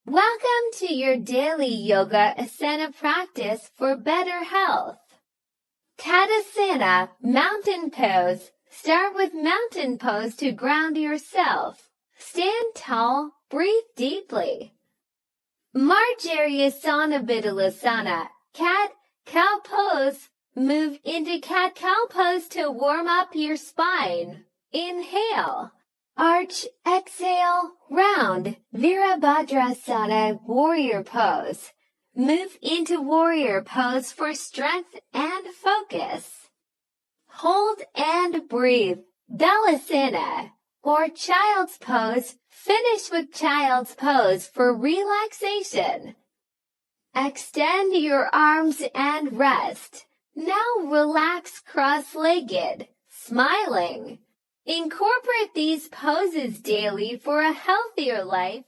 Welcome to your daily yoga asana practice for better health. Tadasana, mountain pose. Start with mountain pose to ground yourself. Stand tall, breathe deeply. Marjaryasana Vidalasana, cat-cow pose. Move into cat-cow pose to warm up your spine. Inhale. Arch, exhale, round, Virabhadrasana, warrior pose. Move into warrior pose for strength and focus. Hold and breathe, Balasana, or child's pose. Finish with child's pose for relaxation. Extend your arms and rest. Now relax cross-legged, smiling. Incorporate these poses daily for a healthier life